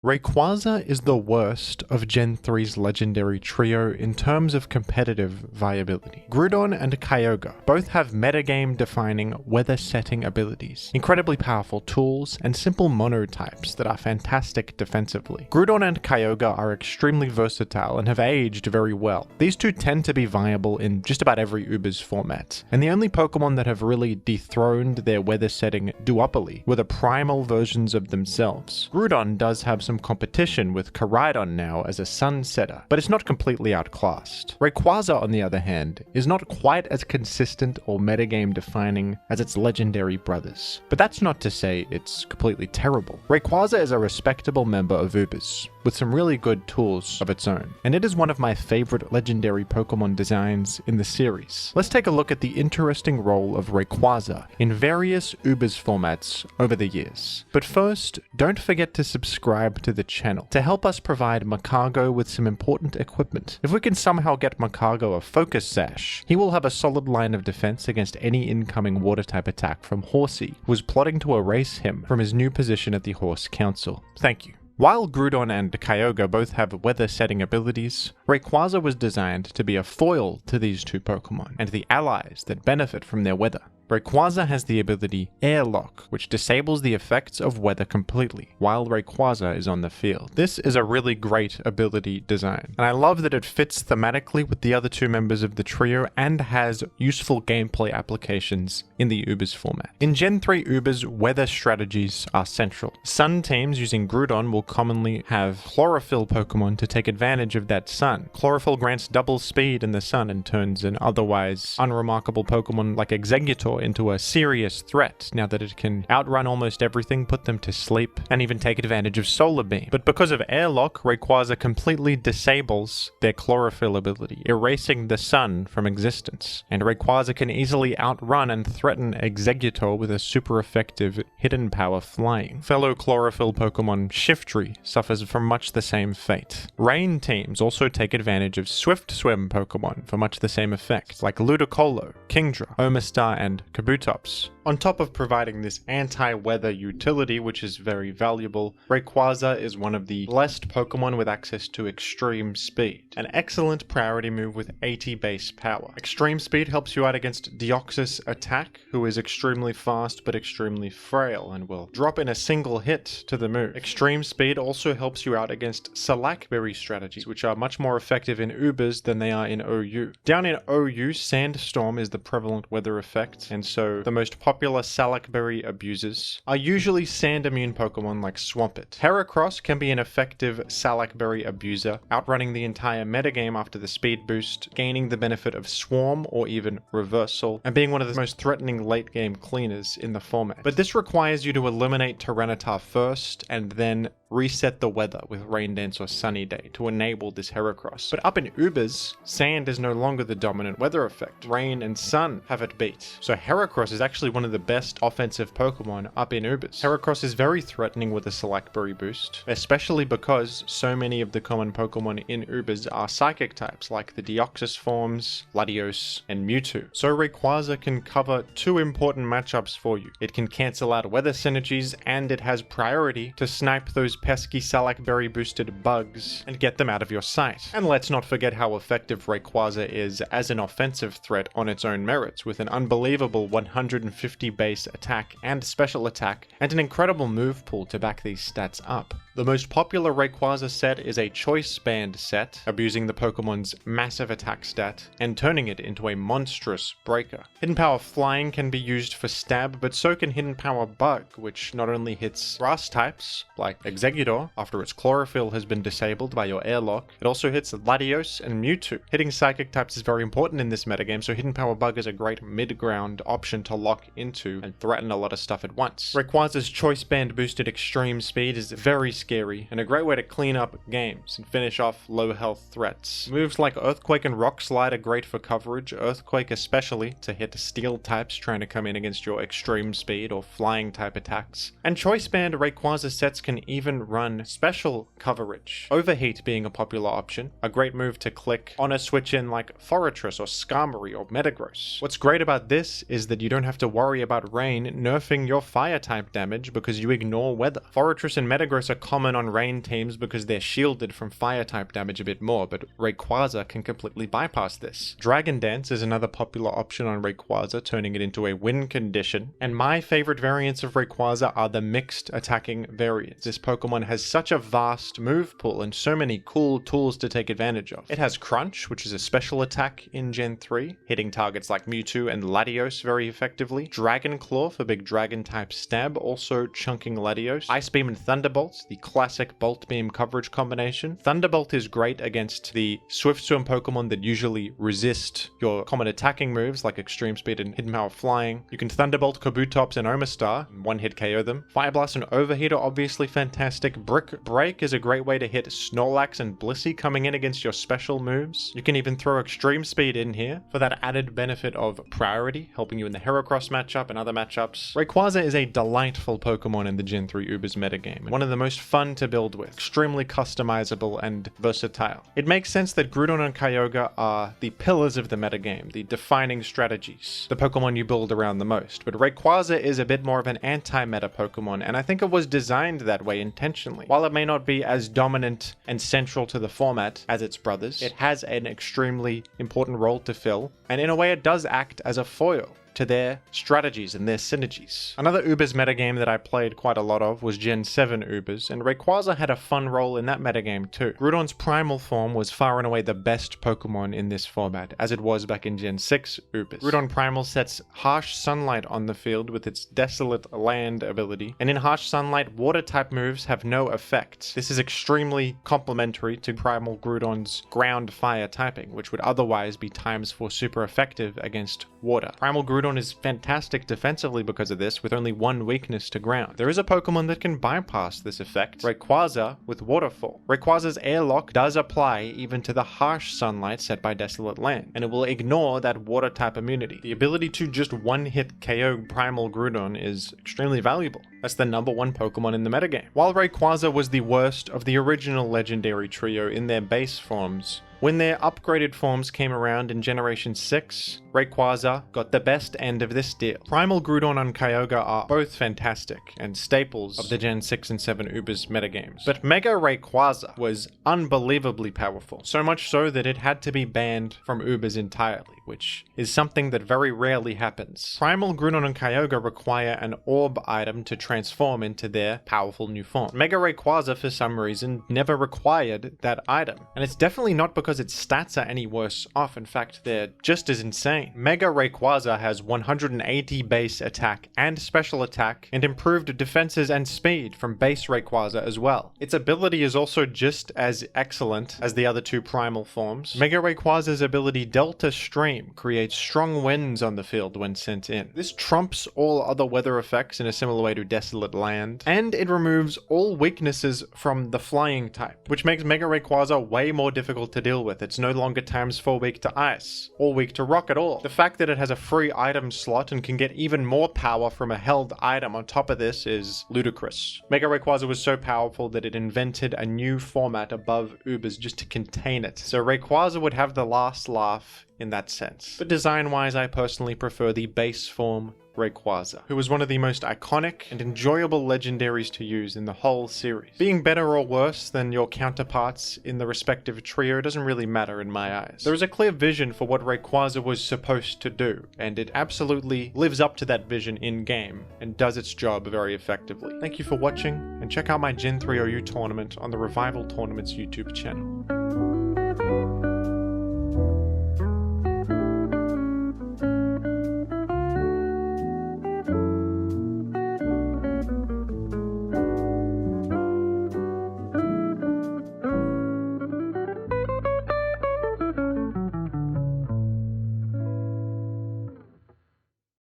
Rayquaza is the worst of Gen 3's legendary trio in terms of competitive viability. Groudon and Kyogre both have metagame-defining weather-setting abilities, incredibly powerful tools, and simple monotypes that are fantastic defensively. Groudon and Kyogre are extremely versatile and have aged very well. These two tend to be viable in just about every Ubers format, and the only Pokemon that have really dethroned their weather-setting duopoly were the primal versions of themselves. Groudon does have some competition with Koraidon now as a sun setter, but it's not completely outclassed. Rayquaza, on the other hand, is not quite as consistent or metagame defining as its legendary brothers. But that's not to say it's completely terrible. Rayquaza is a respectable member of Ubers, with some really good tools of its own, and it is one of my favorite legendary Pokemon designs in the series. Let's take a look at the interesting role of Rayquaza in various Ubers formats over the years. But first, don't forget to subscribe to the channel to help us provide Makago with some important equipment. If we can somehow get Makago a Focus Sash, he will have a solid line of defense against any incoming water-type attack from Horsey, who is plotting to erase him from his new position at the Horse Council. Thank you. While Groudon and Kyogre both have weather-setting abilities, Rayquaza was designed to be a foil to these two Pokemon, and the allies that benefit from their weather. Rayquaza has the ability Airlock, which disables the effects of weather completely, while Rayquaza is on the field. This is a really great ability design, and I love that it fits thematically with the other two members of the trio and has useful gameplay applications in the Ubers format. In Gen 3 Ubers, weather strategies are central. Sun teams using Groudon will commonly have Chlorophyll Pokemon to take advantage of that sun. Chlorophyll grants double speed in the sun and turns an otherwise unremarkable Pokemon like Exeggutor into a serious threat now that it can outrun almost everything, put them to sleep, and even take advantage of Solar Beam. But because of Airlock, Rayquaza completely disables their Chlorophyll ability, erasing the sun from existence. And Rayquaza can easily outrun and threaten Exeggutor with a super effective hidden power flying. Fellow Chlorophyll Pokemon Shiftry suffers from much the same fate. Rain teams also take advantage of Swift Swim Pokemon for much the same effect, like Ludicolo, Kingdra, Omastar, and Kabutops. On top of providing this anti-weather utility, which is very valuable, Rayquaza is one of the blessed Pokemon with access to Extreme Speed, an excellent priority move with 80 base power. Extreme Speed helps you out against Deoxys Attack, who is extremely fast but extremely frail and will drop in a single hit to the move. Extreme Speed also helps you out against Salakberry strategies, which are much more effective in Ubers than they are in OU. Down in OU, Sandstorm is the prevalent weather effect, and so the most popular Salakberry abusers are usually sand immune Pokemon like Swampert. Heracross can be an effective Salakberry abuser, outrunning the entire metagame after the speed boost, gaining the benefit of Swarm or even Reversal, and being one of the most threatening late game cleaners in the format. But this requires you to eliminate Tyranitar first and then reset the weather with Rain Dance or Sunny Day to enable this Heracross. But up in Ubers, sand is no longer the dominant weather effect. Rain and sun have it beat. So Heracross is actually one of the best offensive Pokemon up in Ubers. Heracross is very threatening with a Salakberry boost, especially because so many of the common Pokemon in Ubers are psychic types like the Deoxys forms, Latios, and Mewtwo. So Rayquaza can cover two important matchups for you. It can cancel out weather synergies, and it has priority to snipe those pesky Salakberry boosted bugs and get them out of your sight. And let's not forget how effective Rayquaza is as an offensive threat on its own merits, with an unbelievable 150 base attack and special attack, and an incredible move pool to back these stats up. The most popular Rayquaza set is a Choice Band set, abusing the Pokemon's massive attack stat and turning it into a monstrous breaker. Hidden Power Flying can be used for stab, but so can Hidden Power Bug, which not only hits grass types, like Exeggutor, after its Chlorophyll has been disabled by your Airlock, it also hits Latios and Mewtwo. Hitting Psychic types is very important in this metagame, so Hidden Power Bug is a great mid-ground option to lock into and threaten a lot of stuff at once. Rayquaza's Choice Band boosted Extreme Speed is very scary and a great way to clean up games and finish off low health threats. Moves like Earthquake and Rock Slide are great for coverage, Earthquake especially to hit steel types trying to come in against your Extreme Speed or flying type attacks. And Choice Band Rayquaza sets can even run special coverage, Overheat being a popular option, a great move to click on a switch in like Forretress or Skarmory or Metagross. What's great about this is that you don't have to worry about Rain nerfing your fire type damage because you ignore weather. Forretress and Metagross are common common on rain teams because they're shielded from fire type damage a bit more, but Rayquaza can completely bypass this. Dragon Dance is another popular option on Rayquaza, turning it into a win condition. And my favorite variants of Rayquaza are the mixed attacking variants. This Pokemon has such a vast move pool and so many cool tools to take advantage of. It has Crunch, which is a special attack in Gen 3, hitting targets like Mewtwo and Latios very effectively. Dragon Claw for big dragon type stab, also chunking Latios. Ice Beam and Thunderbolt, the classic Bolt Beam coverage combination. Thunderbolt is great against the Swift Swim Pokemon that usually resist your common attacking moves like Extreme Speed and Hidden Power Flying. You can Thunderbolt Kabutops and Omastar and one-hit KO them. Fire Blast and Overheat are obviously fantastic. Brick Break is a great way to hit Snorlax and Blissey coming in against your special moves. You can even throw Extreme Speed in here for that added benefit of priority, helping you in the Heracross matchup and other matchups. Rayquaza is a delightful Pokemon in the Gen 3 Ubers metagame, and one of the most fun to build with, extremely customizable and versatile. It makes sense that Groudon and Kyogre are the pillars of the metagame, the defining strategies, the Pokemon you build around the most, but Rayquaza is a bit more of an anti-meta Pokemon, and I think it was designed that way intentionally. While it may not be as dominant and central to the format as its brothers, it has an extremely important role to fill, and in a way it does act as a foil to their strategies and their synergies. Another Ubers metagame that I played quite a lot of was Gen 7 Ubers, and Rayquaza had a fun role in that metagame too. Groudon's primal form was far and away the best Pokemon in this format, as it was back in Gen 6 Ubers. Groudon Primal sets Harsh Sunlight on the field with its Desolate Land ability, and in Harsh Sunlight, water type moves have no effect. This is extremely complementary to Primal Groudon's Ground Fire typing, which would otherwise be times 4 super effective against water. Primal Groudon is fantastic defensively because of this, with only one weakness to ground. There is a Pokemon that can bypass this effect, Rayquaza with Waterfall. Rayquaza's Airlock does apply even to the Harsh Sunlight set by Desolate Land, and it will ignore that water type immunity. The ability to just one-hit KO Primal Groudon is extremely valuable. That's the #1 Pokemon in the metagame. While Rayquaza was the worst of the original legendary trio in their base forms, when their upgraded forms came around in Generation 6, Rayquaza got the best end of this deal. Primal Groudon and Kyogre are both fantastic and staples of the Gen 6 and 7 Ubers metagames. But Mega Rayquaza was unbelievably powerful, so much so that it had to be banned from Ubers entirely, which is something that very rarely happens. Primal Groudon and Kyogre require an orb item to transform into their powerful new form. Mega Rayquaza, for some reason, never required that item, and it's definitely not because its stats are any worse off. In fact, they're just as insane. Mega Rayquaza has 180 base attack and special attack, and improved defenses and speed from base Rayquaza as well. Its ability is also just as excellent as the other two primal forms. Mega Rayquaza's ability Delta Stream creates strong winds on the field when sent in. This trumps all other weather effects in a similar way to Desolate Land, and it removes all weaknesses from the flying type, which makes Mega Rayquaza way more difficult to deal with. It's no longer ×4 weak to ice, or weak to rock at all. The fact that it has a free item slot and can get even more power from a held item on top of this is ludicrous. Mega Rayquaza was so powerful that it invented a new format above Ubers just to contain it. So Rayquaza would have the last laugh in that sense. But design-wise, I personally prefer the base form Rayquaza, who was one of the most iconic and enjoyable legendaries to use in the whole series. Being better or worse than your counterparts in the respective trio doesn't really matter in my eyes. There is a clear vision for what Rayquaza was supposed to do, and it absolutely lives up to that vision in-game and does its job very effectively. Thank you for watching, and check out my Gen 3 OU tournament on the Revival Tournaments YouTube channel.